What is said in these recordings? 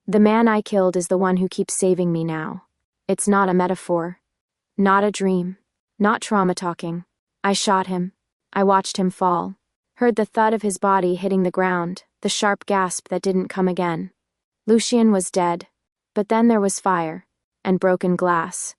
The man I killed is the one who keeps saving me now. It's not a metaphor. Not a dream. Not trauma talking. I shot him. I watched him fall. Heard the thud of his body hitting the ground, the sharp gasp that didn't come again. Lucian was dead. But then there was fire, and broken glass,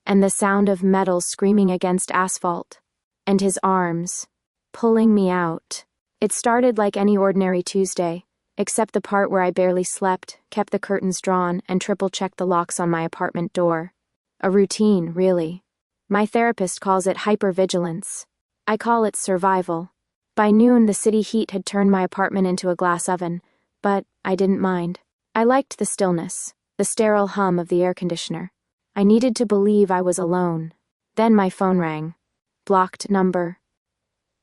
and the sound of metal screaming against asphalt, and his arms, pulling me out. It started like any ordinary Tuesday, except the part where I barely slept, kept the curtains drawn, and triple-checked the locks on my apartment door. A routine, really. My therapist calls it hypervigilance. I call it survival. By noon, the city heat had turned my apartment into a glass oven, but I didn't mind. I liked the stillness, the sterile hum of the air conditioner. I needed to believe I was alone. Then my phone rang. Blocked number.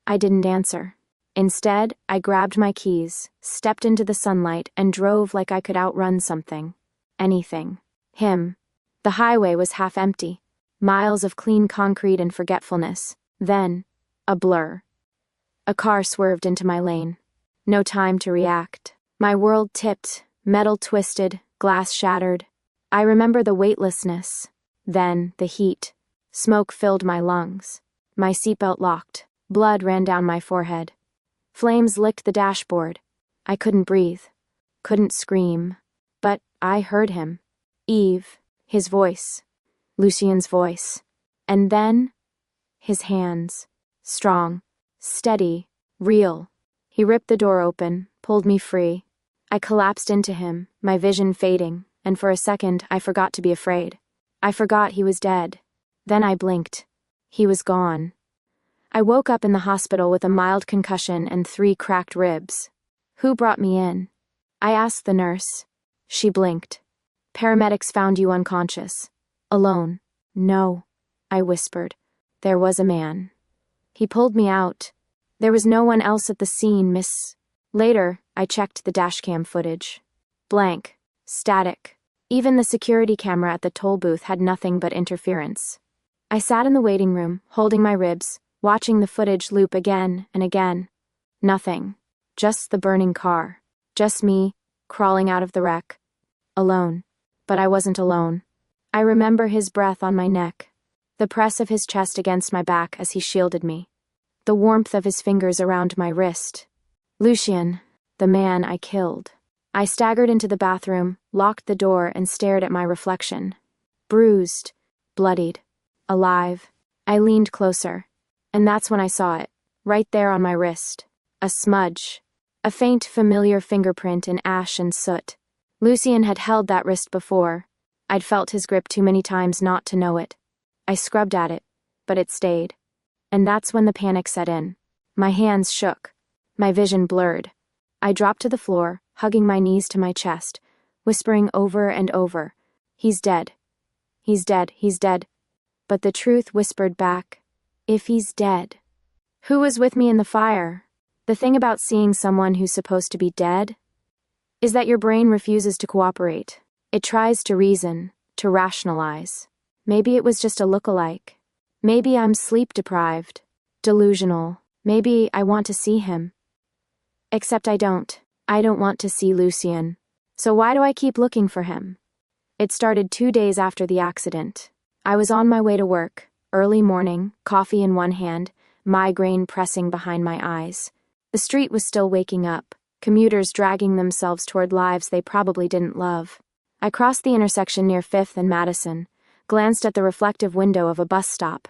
I didn't answer. Instead, I grabbed my keys, stepped into the sunlight, and drove like I could outrun something. Anything. Him. The highway was half empty. Miles of clean concrete and forgetfulness. Then, a blur. A car swerved into my lane. No time to react. My world tipped, metal twisted, glass shattered. I remember the weightlessness. Then, the heat. Smoke filled my lungs. My seatbelt locked. Blood ran down my forehead. Flames licked the dashboard. I couldn't breathe. Couldn't scream. But I heard him. Eve. His voice. Lucian's voice. And then, his hands. Strong. Steady. Real. He ripped the door open, pulled me free. I collapsed into him, my vision fading, and for a second I forgot to be afraid. I forgot he was dead. Then I blinked. He was gone. I woke up in the hospital with a mild concussion and 3 cracked ribs. Who brought me in? I asked the nurse. She blinked. Paramedics found you unconscious. Alone. No, I whispered. There was a man. He pulled me out. There was no one else at the scene, miss. Later, I checked the dashcam footage. Blank. Static. Even the security camera at the toll booth had nothing but interference. I sat in the waiting room, holding my ribs, watching the footage loop again and again. Nothing. Just the burning car. Just me, crawling out of the wreck. Alone. But I wasn't alone. I remember his breath on my neck. The press of his chest against my back as he shielded me. The warmth of his fingers around my wrist. Lucian, the man I killed. I staggered into the bathroom, locked the door, and stared at my reflection. Bruised, bloodied, alive. I leaned closer, and that's when I saw it, right there on my wrist. A smudge. A faint, familiar fingerprint in ash and soot. Lucian had held that wrist before. I'd felt his grip too many times not to know it. I scrubbed at it, but it stayed. And that's when the panic set in. My hands shook. My vision blurred. I dropped to the floor, hugging my knees to my chest, whispering over and over, "He's dead. He's dead. He's dead." But the truth whispered back, "If he's dead." Who was with me in the fire? The thing about seeing someone who's supposed to be dead is that your brain refuses to cooperate. It tries to reason, to rationalize. Maybe it was just a look-alike. Maybe I'm sleep-deprived, delusional. Maybe I want to see him. Except I don't. I don't want to see Lucian. So why do I keep looking for him? It started 2 days after the accident. I was on my way to work, early morning, coffee in one hand, migraine pressing behind my eyes. The street was still waking up, commuters dragging themselves toward lives they probably didn't love. I crossed the intersection near 5th and Madison, glanced at the reflective window of a bus stop,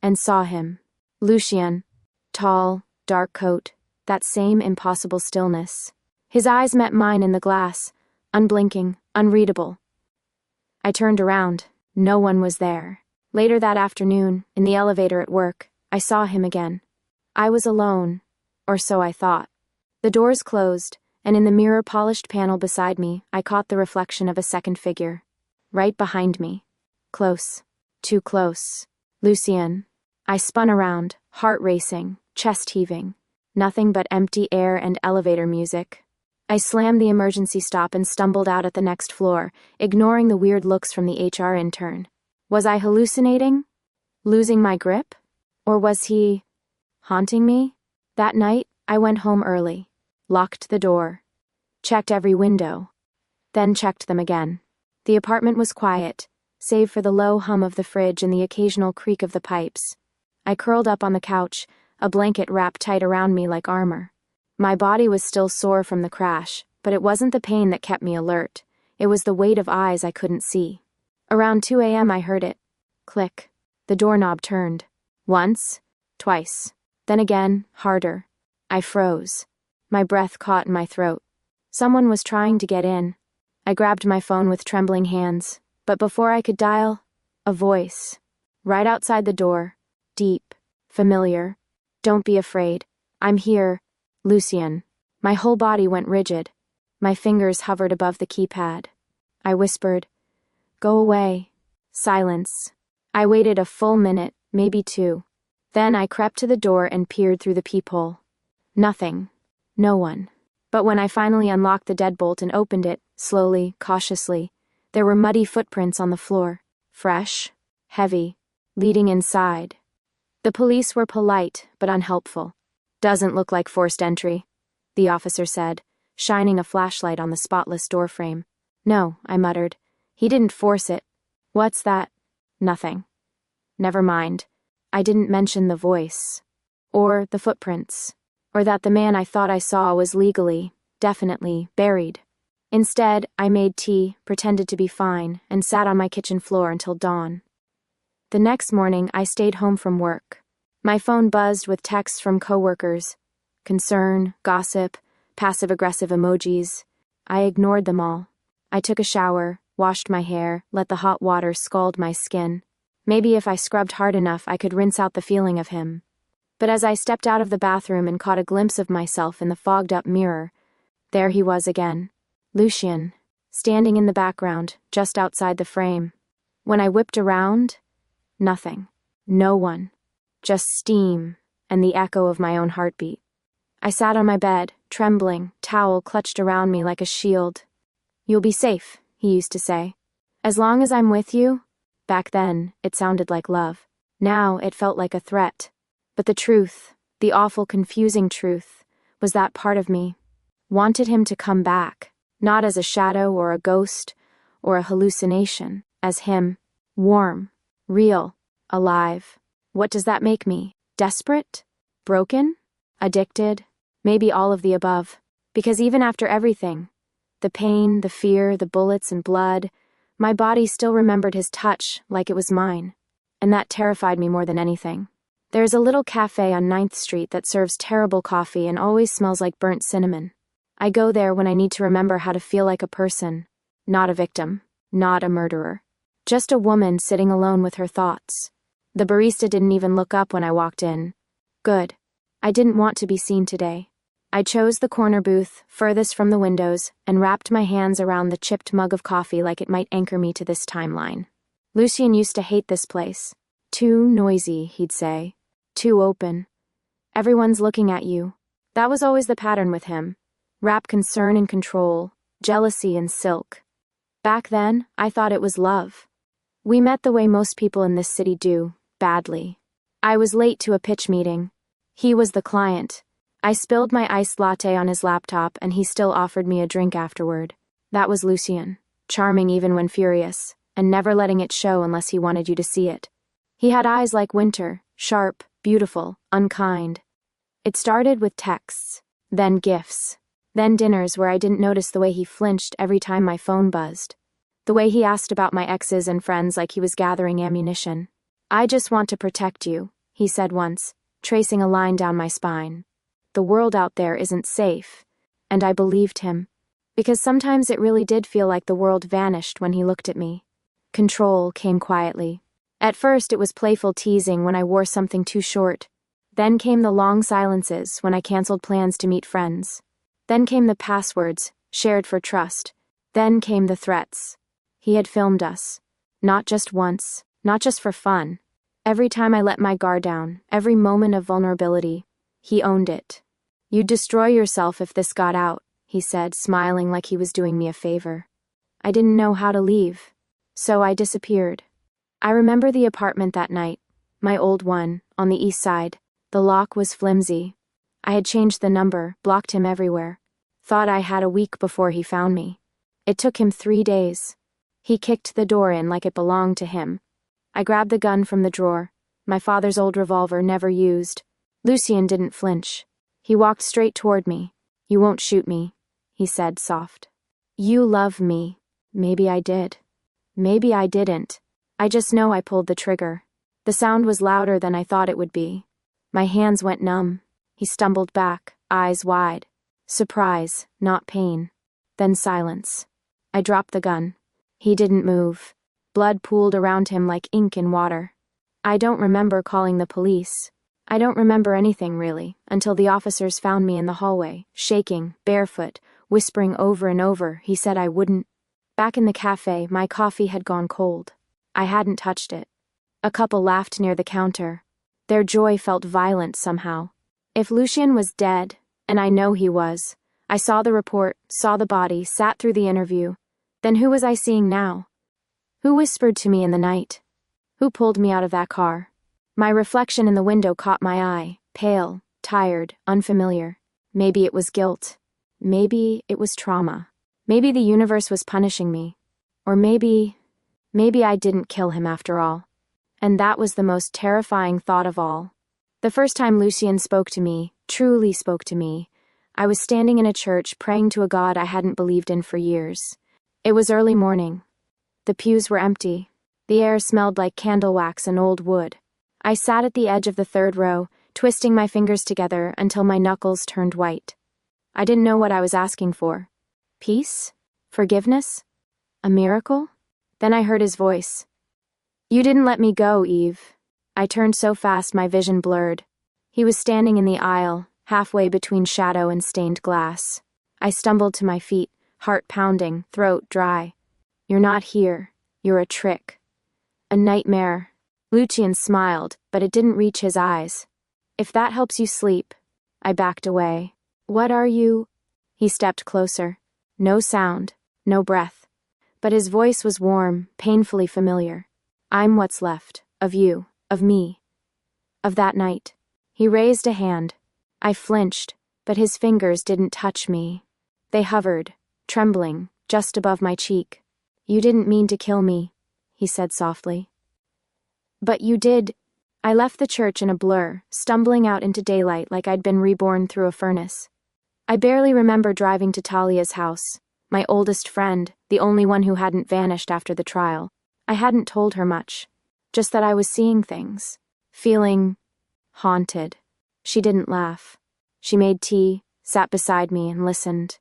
and saw him. Lucian. Tall, dark coat, that same impossible stillness. His eyes met mine in the glass, unblinking, unreadable. I turned around. No one was there. Later that afternoon, in the elevator at work, I saw him again. I was alone, or so I thought. The doors closed, and in the mirror-polished panel beside me, I caught the reflection of a second figure. Right behind me. Close. Too close. Lucian. I spun around, heart racing, chest heaving. Nothing but empty air and elevator music. I slammed the emergency stop and stumbled out at the next floor, ignoring the weird looks from the HR intern. Was I hallucinating? Losing my grip? Or was he haunting me? That night, I went home early, locked the door, checked every window. then checked them again. The apartment was quiet, save for the low hum of the fridge and the occasional creak of the pipes. I curled up on the couch, a blanket wrapped tight around me like armor. My body was still sore from the crash, but it wasn't the pain that kept me alert. It was the weight of eyes I couldn't see. Around 2 a.m. I heard it. Click. The doorknob turned. Once, twice. Then again, harder. I froze. My breath caught in my throat. Someone was trying to get in. I grabbed my phone with trembling hands, but before I could dial, a voice. Right outside the door. Deep. Familiar. Don't be afraid. I'm here. Lucian. My whole body went rigid. My fingers hovered above the keypad. I whispered, "Go away." Silence. I waited a full minute, maybe 2. Then I crept to the door and peered through the peephole. Nothing. No one. But when I finally unlocked the deadbolt and opened it, slowly, cautiously, there were muddy footprints on the floor. Fresh. Heavy. Leading inside. The police were polite, but unhelpful. "Doesn't look like forced entry," the officer said, shining a flashlight on the spotless doorframe. "No," I muttered. "He didn't force it." "What's that?" "Nothing." Never mind. I didn't mention the voice. Or the footprints. Or that the man I thought I saw was legally, definitely, buried. Instead, I made tea, pretended to be fine, and sat on my kitchen floor until dawn. The next morning, I stayed home from work. My phone buzzed with texts from coworkers. Concern, gossip, passive-aggressive emojis. I ignored them all. I took a shower, washed my hair, let the hot water scald my skin. Maybe if I scrubbed hard enough, I could rinse out the feeling of him. But as I stepped out of the bathroom and caught a glimpse of myself in the fogged-up mirror, there he was again. Lucian, standing in the background, just outside the frame. When I whipped around, nothing. No one. Just steam, and the echo of my own heartbeat. I sat on my bed, trembling, towel clutched around me like a shield. "You'll be safe," he used to say. "As long as I'm with you." Back then, it sounded like love. Now, it felt like a threat. But the truth, the awful, confusing truth, was that part of me wanted him to come back, not as a shadow or a ghost or a hallucination, as him, warm, real, alive. What does that make me? Desperate? Broken? Addicted? Maybe all of the above. Because even after everything, the pain, the fear, the bullets and blood, my body still remembered his touch like it was mine. And that terrified me more than anything. There's a little cafe on 9th Street that serves terrible coffee and always smells like burnt cinnamon. I go there when I need to remember how to feel like a person, not a victim, not a murderer. Just a woman sitting alone with her thoughts. The barista didn't even look up when I walked in. Good. I didn't want to be seen today. I chose the corner booth, furthest from the windows, and wrapped my hands around the chipped mug of coffee like it might anchor me to this timeline. Lucian used to hate this place. Too noisy, he'd say. Too open. Everyone's looking at you. That was always the pattern with him. Wrap concern in control, jealousy in silk. Back then, I thought it was love. We met the way most people in this city do, badly. I was late to a pitch meeting. He was the client. I spilled my iced latte on his laptop and he still offered me a drink afterward. That was Lucian, charming even when furious, and never letting it show unless he wanted you to see it. He had eyes like winter, sharp, beautiful, unkind. It started with texts, then gifts, then dinners where I didn't notice the way he flinched every time my phone buzzed. The way he asked about my exes and friends like he was gathering ammunition. "I just want to protect you," he said once, tracing a line down my spine. The world out there isn't safe. And I believed him. Because sometimes it really did feel like the world vanished when he looked at me. Control came quietly. At first it was playful teasing when I wore something too short. Then came the long silences when I canceled plans to meet friends. Then came the passwords, shared for trust. Then came the threats. He had filmed us. Not just once, not just for fun. Every time I let my guard down, every moment of vulnerability, he owned it. "You'd destroy yourself if this got out," he said, smiling like he was doing me a favor. I didn't know how to leave, so I disappeared. I remember the apartment that night, my old one, on the east side. The lock was flimsy. I had changed the number, blocked him everywhere. Thought I had a week before he found me. It took him 3 days. He kicked the door in like it belonged to him. I grabbed the gun from the drawer, my father's old revolver never used. Lucian didn't flinch. He walked straight toward me. "You won't shoot me," he said, soft. "You love me." Maybe I did. Maybe I didn't. I just know I pulled the trigger. The sound was louder than I thought it would be. My hands went numb. He stumbled back, eyes wide. Surprise, not pain. Then silence. I dropped the gun. He didn't move. Blood pooled around him like ink in water. I don't remember calling the police. I don't remember anything, really, until the officers found me in the hallway, shaking, barefoot, whispering over and over he said I wouldn't. Back in the cafe, my coffee had gone cold. I hadn't touched it. A couple laughed near the counter. Their joy felt violent somehow. If Lucian was dead, and I know he was, I saw the report, saw the body, sat through the interview. Then who was I seeing now? Who whispered to me in the night? Who pulled me out of that car? My reflection in the window caught my eye, pale, tired, unfamiliar. Maybe it was guilt. Maybe it was trauma. Maybe the universe was punishing me. Or maybe I didn't kill him after all. And that was the most terrifying thought of all. The first time Lucian spoke to me, truly spoke to me, I was standing in a church praying to a God I hadn't believed in for years. It was early morning. The pews were empty. The air smelled like candle wax and old wood. I sat at the edge of the third row, twisting my fingers together until my knuckles turned white. I didn't know what I was asking for. Peace? Forgiveness? A miracle? Then I heard his voice. "You didn't let me go, Eve." I turned so fast my vision blurred. He was standing in the aisle, halfway between shadow and stained glass. I stumbled to my feet, heart pounding, throat dry. "You're not here. You're a trick. A nightmare." Lucian smiled, but it didn't reach his eyes. "If that helps you sleep." I backed away. "What are you?" He stepped closer. No sound, no breath. But his voice was warm, painfully familiar. "I'm what's left. Of you. Of me. Of that night." He raised a hand. I flinched, but his fingers didn't touch me. They hovered, trembling, just above my cheek. "You didn't mean to kill me," he said softly. "But you did." I left the church in a blur, stumbling out into daylight like I'd been reborn through a furnace. I barely remember driving to Talia's house, my oldest friend, the only one who hadn't vanished after the trial. I hadn't told her much, just that I was seeing things, feeling haunted. She didn't laugh. She made tea, sat beside me, and listened.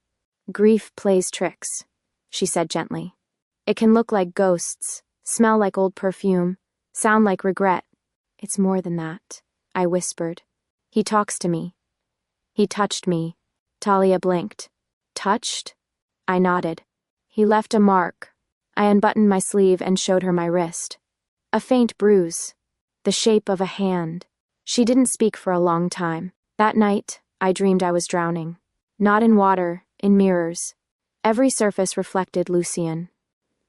"Grief plays tricks," she said gently. "It can look like ghosts, smell like old perfume, sound like regret. It's more than that," I whispered. "He talks to me. He touched me." Talia blinked. "Touched?" I nodded. "He left a mark." I unbuttoned my sleeve and showed her my wrist. A faint bruise. The shape of a hand. She didn't speak for a long time. That night, I dreamed I was drowning. Not in water, in mirrors. Every surface reflected Lucian.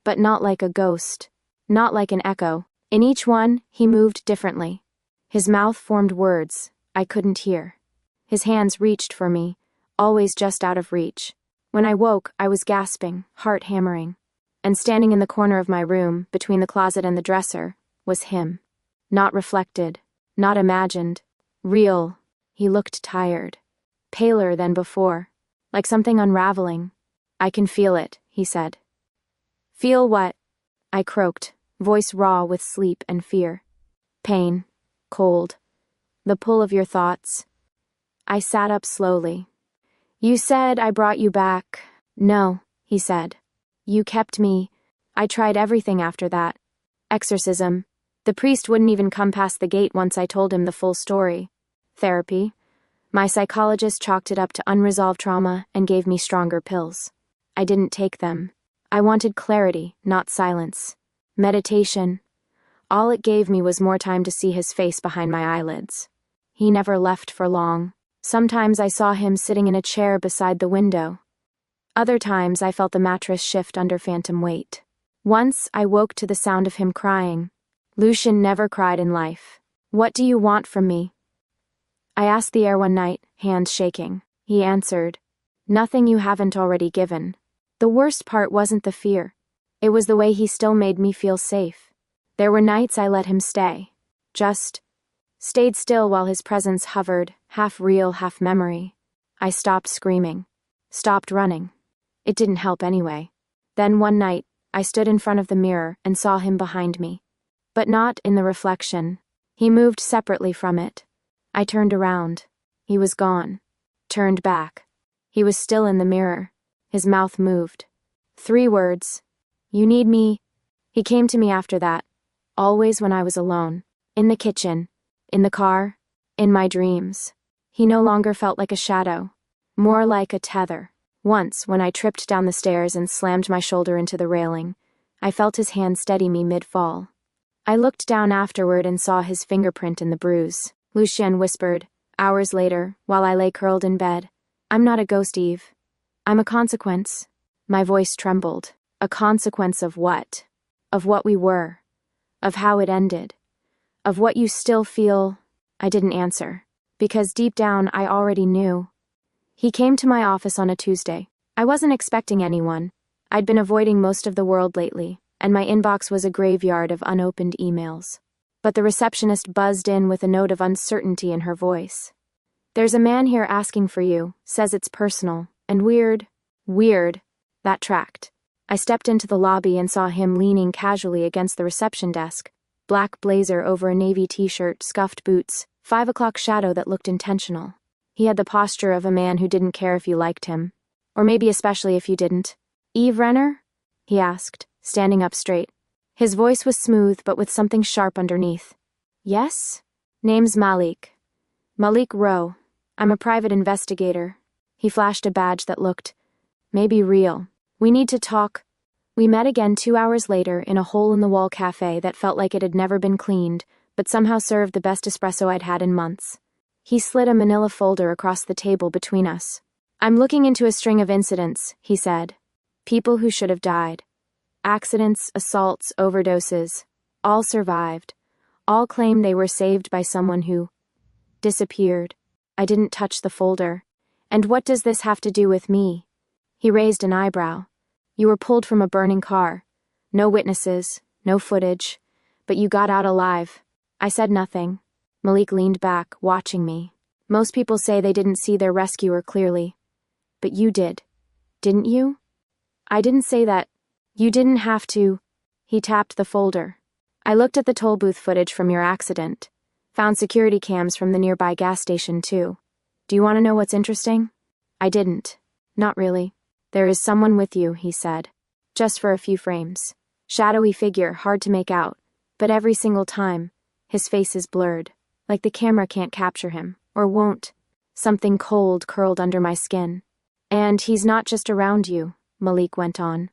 But not like a ghost. Not like an echo. In each one, he moved differently. His mouth formed words I couldn't hear. His hands reached for me, always just out of reach. When I woke, I was gasping, heart hammering. And standing in the corner of my room, between the closet and the dresser, was him. Not reflected, not imagined. Real. He looked tired. Paler than before. Like something unraveling. "I can feel it," he said. "Feel what?" I croaked, voice raw with sleep and fear. "Pain. Cold. The pull of your thoughts." I sat up slowly. "You said I brought you back." "No," he said. "You kept me. I tried everything after that. Exorcism. The priest wouldn't even come past the gate once I told him the full story. Therapy. My psychologist chalked it up to unresolved trauma and gave me stronger pills. I didn't take them. I wanted clarity, not silence. Meditation. All it gave me was more time to see his face behind my eyelids. He never left for long. Sometimes I saw him sitting in a chair beside the window. Other times I felt the mattress shift under phantom weight. Once I woke to the sound of him crying. Lucian never cried in life. "What do you want from me?" I asked the air one night, hands shaking. He answered, "Nothing you haven't already given." The worst part wasn't the fear. It was the way he still made me feel safe. There were nights I let him stay. Just stayed still while his presence hovered, half real, half memory. I stopped screaming. Stopped running. It didn't help anyway. Then one night, I stood in front of the mirror and saw him behind me. But not in the reflection. He moved separately from it. I turned around. He was gone. Turned back. He was still in the mirror. His mouth moved. 3 words. You need me. He came to me after that. Always when I was alone. In the kitchen. In the car. In my dreams. He no longer felt like a shadow. More like a tether. Once, when I tripped down the stairs and slammed my shoulder into the railing, I felt his hand steady me mid-fall. I looked down afterward and saw his fingerprint in the bruise. Lucian whispered, hours later, while I lay curled in bed, "I'm not a ghost, Eve. I'm a consequence." My voice trembled. A consequence of what? Of what we were. Of how it ended. Of what you still feel. I didn't answer. Because deep down I already knew. He came to my office on a Tuesday. I wasn't expecting anyone. I'd been avoiding most of the world lately, and my inbox was a graveyard of unopened emails. But the receptionist buzzed in with a note of uncertainty in her voice. "There's a man here asking for you, says it's personal, and weird." Weird. That tracked. I stepped into the lobby and saw him leaning casually against the reception desk. Black blazer over a navy t-shirt, scuffed boots, 5 o'clock shadow that looked intentional. He had the posture of a man who didn't care if you liked him. Or maybe especially if you didn't. "Eve Renner?" he asked, standing up straight. His voice was smooth but with something sharp underneath. "Yes? Name's Malik. Malik Rowe. I'm a private investigator." He flashed a badge that looked, maybe real. "We need to talk." We met again 2 hours later in a hole-in-the-wall cafe that felt like it had never been cleaned, but somehow served the best espresso I'd had in months. He slid a manila folder across the table between us. "I'm looking into a string of incidents," he said. "People who should have died. Accidents, assaults, overdoses. All survived. All claim they were saved by someone who disappeared." I didn't touch the folder. "And what does this have to do with me?" He raised an eyebrow. "You were pulled from a burning car. No witnesses, no footage. But you got out alive." I said nothing. Malik leaned back, watching me. "Most people say they didn't see their rescuer clearly. But you did. Didn't you?" "I didn't say that. You didn't have to." He tapped the folder. "I looked at the toll booth footage from your accident. Found security cams from the nearby gas station, too. Do you want to know what's interesting?" I didn't. "Not really. There is someone with you," he said. "Just for a few frames. Shadowy figure, hard to make out. But every single time, his face is blurred. Like the camera can't capture him, or won't. Something cold curled under my skin. And he's not just around you," Malik went on.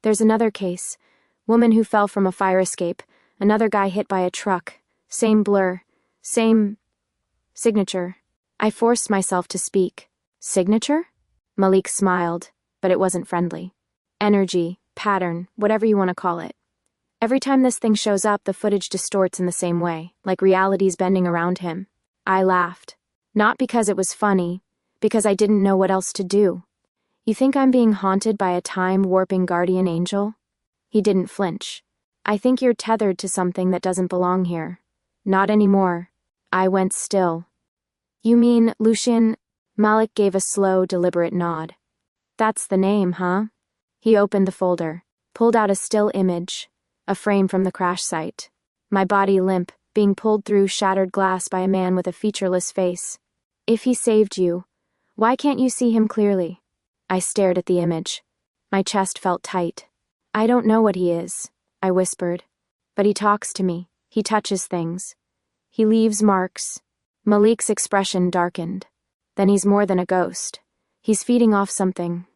"There's another case. Woman who fell from a fire escape. Another guy hit by a truck. Same blur. Same signature." I forced myself to speak. "Signature?" Malik smiled, but it wasn't friendly. "Energy, pattern, whatever you want to call it. Every time this thing shows up, the footage distorts in the same way, like reality's bending around him." I laughed. Not because it was funny, because I didn't know what else to do. "You think I'm being haunted by a time-warping guardian angel?" He didn't flinch. "I think you're tethered to something that doesn't belong here." "Not anymore." I went still. "You mean, Lucian?" Malik gave a slow, deliberate nod. "That's the name, huh?" He opened the folder, pulled out a still image, a frame from the crash site. My body limp, being pulled through shattered glass by a man with a featureless face. "If he saved you, why can't you see him clearly?" I stared at the image. My chest felt tight. "I don't know what he is," I whispered. "But he talks to me. He touches things. He leaves marks." Malik's expression darkened. "Then he's more than a ghost. He's feeding off something."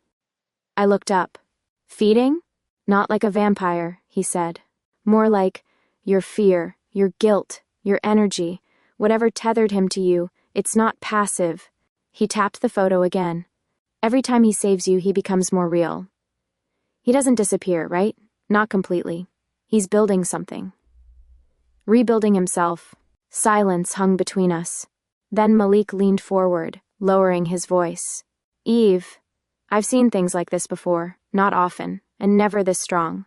I looked up. "Feeding? Not like a vampire," he said. "More like your fear, your guilt, your energy, whatever tethered him to you. It's not passive." He tapped the photo again. "Every time he saves you, he becomes more real. He doesn't disappear, right? Not completely. He's building something. Rebuilding himself." Silence hung between us. Then Malik leaned forward, lowering his voice. "Eve, I've seen things like this before. Not often, and never this strong.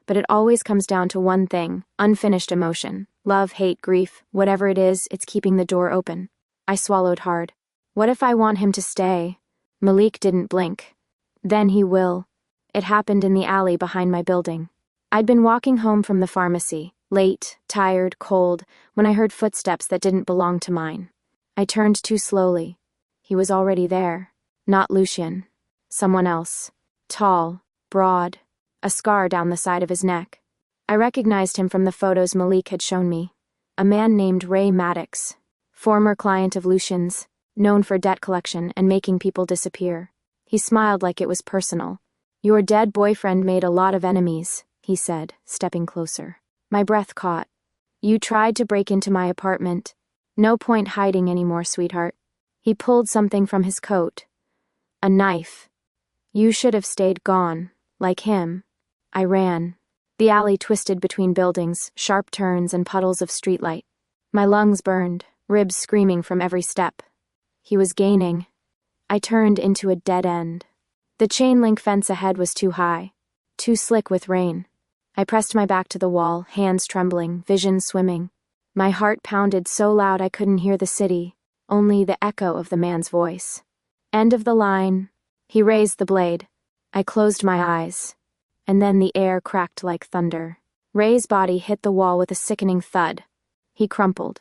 But it always comes down to one thing: unfinished emotion. Love, hate, grief, whatever it is, it's keeping the door open. I swallowed hard. What if I want him to stay? Malik didn't blink. Then he will. It happened in the alley behind my building. I'd been walking home from the pharmacy, late, tired, cold, when I heard footsteps that didn't belong to mine. I turned too slowly. He was already there. Not Lucian. Someone else. Tall, broad, a scar down the side of his neck. I recognized him from the photos Malik had shown me. A man named Ray Maddox, former client of Lucian's, known for debt collection and making people disappear. He smiled like it was personal. "Your dead boyfriend made a lot of enemies," he said, stepping closer. My breath caught. "You tried to break into my apartment. No point hiding anymore, sweetheart." He pulled something from his coat. A knife. "You should have stayed gone, like him." I ran. The alley twisted between buildings, sharp turns and puddles of streetlight. My lungs burned, ribs screaming from every step. He was gaining. I turned into a dead end. The chain-link fence ahead was too high, too slick with rain. I pressed my back to the wall, hands trembling, vision swimming. My heart pounded so loud I couldn't hear the city, only the echo of the man's voice. "End of the line." He raised the blade. I closed my eyes. And then the air cracked like thunder. Ray's body hit the wall with a sickening thud. He crumpled.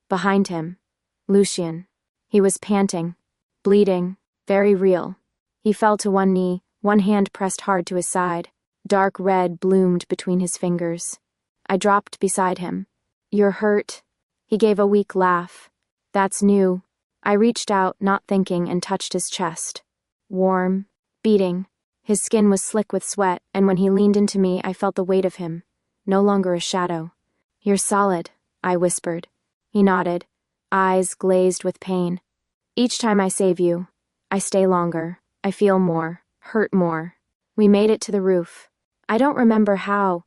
Behind him, Lucian. He was panting, bleeding, very real. He fell to one knee, one hand pressed hard to his side. Dark red bloomed between his fingers. I dropped beside him. "You're hurt?" He gave a weak laugh. "That's new." I reached out, not thinking, and touched his chest. Warm, beating. His skin was slick with sweat, and when he leaned into me, I felt the weight of him. No longer a shadow. "You're solid," I whispered. He nodded, eyes glazed with pain. "Each time I save you, I stay longer. I feel more, hurt more." We made it to the roof. I don't remember how.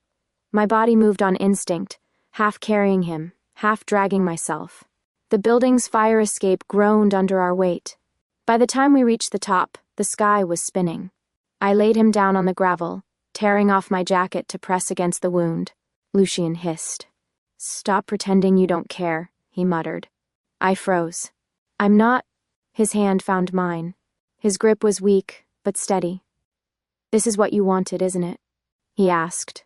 My body moved on instinct, half carrying him, half dragging myself. The building's fire escape groaned under our weight. By the time we reached the top, the sky was spinning. I laid him down on the gravel, tearing off my jacket to press against the wound. Lucian hissed. "Stop pretending you don't care," he muttered. I froze. "I'm not." His hand found mine. His grip was weak, but steady. "This is what you wanted, isn't it?" he asked.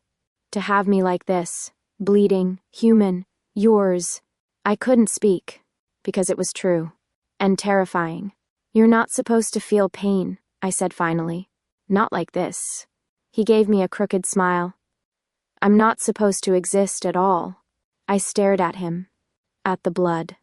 "To have me like this, bleeding, human, yours." I couldn't speak, because it was true. And terrifying. "You're not supposed to feel pain," I said finally. "Not like this." He gave me a crooked smile. "I'm not supposed to exist at all." I stared at him. At the blood.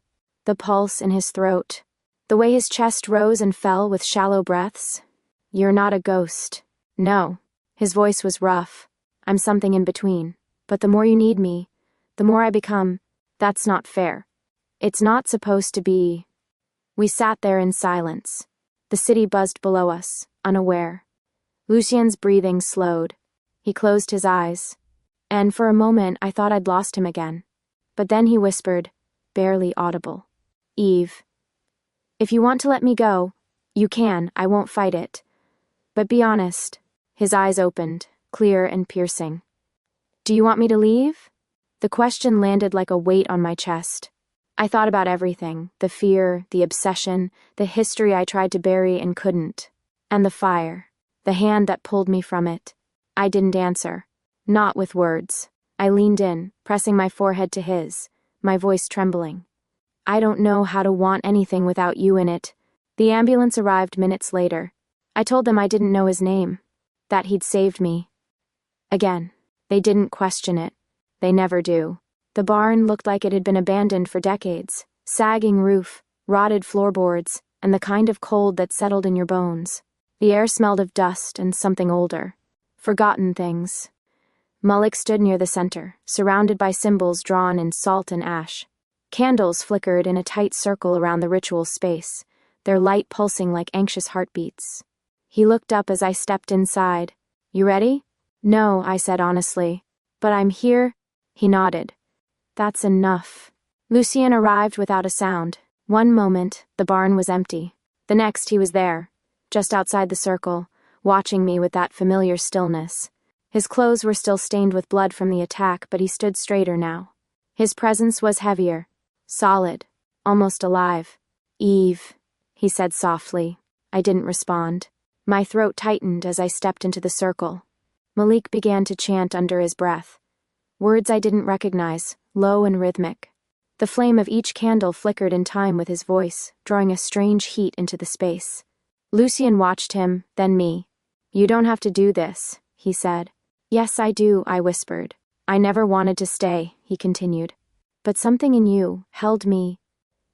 The pulse in his throat. The way his chest rose and fell with shallow breaths. "You're not a ghost." "No." His voice was rough. "I'm something in between. But the more you need me, the more I become. That's not fair. It's not supposed to be." We sat there in silence. The city buzzed below us, unaware. Lucian's breathing slowed. He closed his eyes. And for a moment I thought I'd lost him again. But then he whispered, barely audible. "Eve, if you want to let me go, you can. I won't fight it. But be honest." His eyes opened, clear and piercing. "Do you want me to leave?" The question landed like a weight on my chest. I thought about everything, the fear, the obsession, the history I tried to bury and couldn't. And the fire, the hand that pulled me from it. I didn't answer. Not with words. I leaned in, pressing my forehead to his, my voice trembling. "I don't know how to want anything without you in it." The ambulance arrived minutes later. I told them I didn't know his name, that he'd saved me. Again, they didn't question it. They never do. The barn looked like it had been abandoned for decades. Sagging roof, rotted floorboards, and the kind of cold that settled in your bones. The air smelled of dust and something older. Forgotten things. Malik stood near the center, surrounded by symbols drawn in salt and ash. Candles flickered in a tight circle around the ritual space, their light pulsing like anxious heartbeats. He looked up as I stepped inside. "You ready?" "No," I said honestly. "But I'm here." He nodded. "That's enough." Lucian arrived without a sound. One moment, the barn was empty. The next, he was there, just outside the circle, watching me with that familiar stillness. His clothes were still stained with blood from the attack, but he stood straighter now. His presence was heavier, solid, almost alive. "Eve," he said softly. I didn't respond. My throat tightened as I stepped into the circle. Malik began to chant under his breath. Words I didn't recognize, low and rhythmic. The flame of each candle flickered in time with his voice, drawing a strange heat into the space. Lucian watched him, then me. "You don't have to do this," he said. "Yes, I do," I whispered. "I never wanted to stay," he continued. "But something in you held me."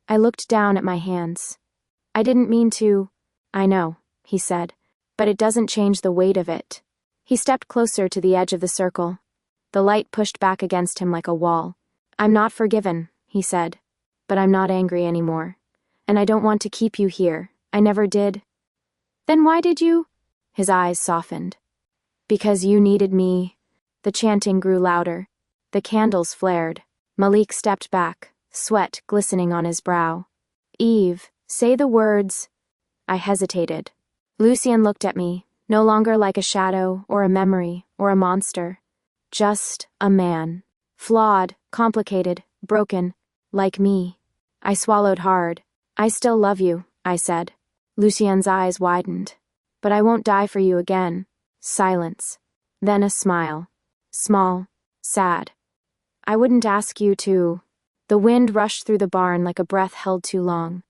I looked down at my hands. "I didn't mean to." "I know," he said, "but it doesn't change the weight of it." He stepped closer to the edge of the circle. The light pushed back against him like a wall. "I'm not forgiven," he said, "but I'm not angry anymore. And I don't want to keep you here. I never did." "Then why did you?" His eyes softened. "Because you needed me." The chanting grew louder. The candles flared. Malik stepped back, sweat glistening on his brow. "Eve, say the words." I hesitated. Lucian looked at me, no longer like a shadow or a memory or a monster. Just a man. Flawed, complicated, broken, like me. I swallowed hard. "I still love you," I said. Lucian's eyes widened. "But I won't die for you again." Silence. Then a smile. Small, sad. "I wouldn't ask you to." The wind rushed through the barn like a breath held too long.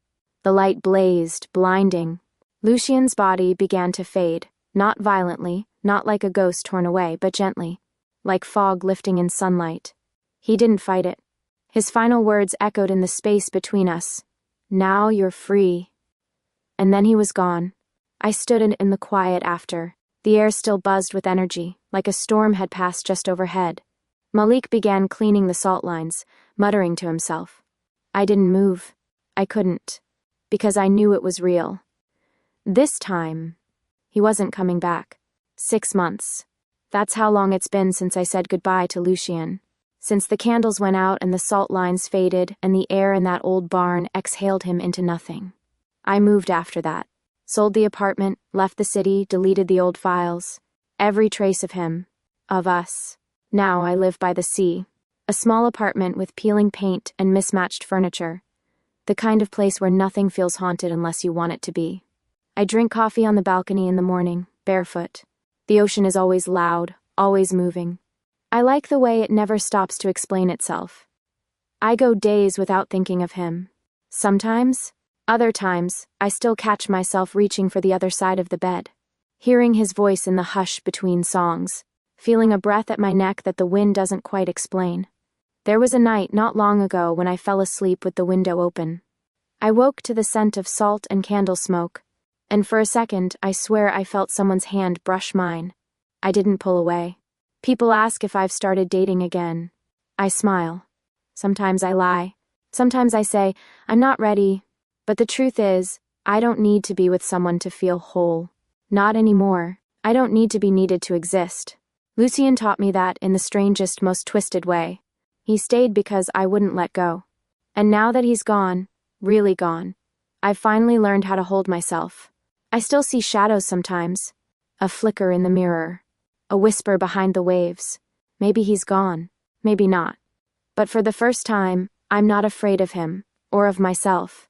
The light blazed, blinding. Lucian's body began to fade, not violently, not like a ghost torn away, but gently, like fog lifting in sunlight. He didn't fight it. His final words echoed in the space between us. "Now you're free." And then he was gone. I stood in the quiet after. The air still buzzed with energy, like a storm had passed just overhead. Malik began cleaning the salt lines, muttering to himself. I didn't move. I couldn't. Because I knew it was real. This time, he wasn't coming back. 6 months. That's how long it's been since I said goodbye to Lucian. Since the candles went out and the salt lines faded and the air in that old barn exhaled him into nothing. I moved after that. Sold the apartment, left the city, deleted the old files. Every trace of him. Of us. Now I live by the sea. A small apartment with peeling paint and mismatched furniture. The kind of place where nothing feels haunted unless you want it to be. I drink coffee on the balcony in the morning, barefoot. The ocean is always loud, always moving. I like the way it never stops to explain itself. I go days without thinking of him. Sometimes, other times, I still catch myself reaching for the other side of the bed. Hearing his voice in the hush between songs. Feeling a breath at my neck that the wind doesn't quite explain. There was a night not long ago when I fell asleep with the window open. I woke to the scent of salt and candle smoke, and for a second I swear I felt someone's hand brush mine. I didn't pull away. People ask if I've started dating again. I smile. Sometimes I lie. Sometimes I say, I'm not ready. But the truth is, I don't need to be with someone to feel whole. Not anymore. I don't need to be needed to exist. Lucian taught me that in the strangest, most twisted way. He stayed because I wouldn't let go. And now that he's gone, really gone, I've finally learned how to hold myself. I still see shadows sometimes. A flicker in the mirror. A whisper behind the waves. Maybe he's gone. Maybe not. But for the first time, I'm not afraid of him, or of myself.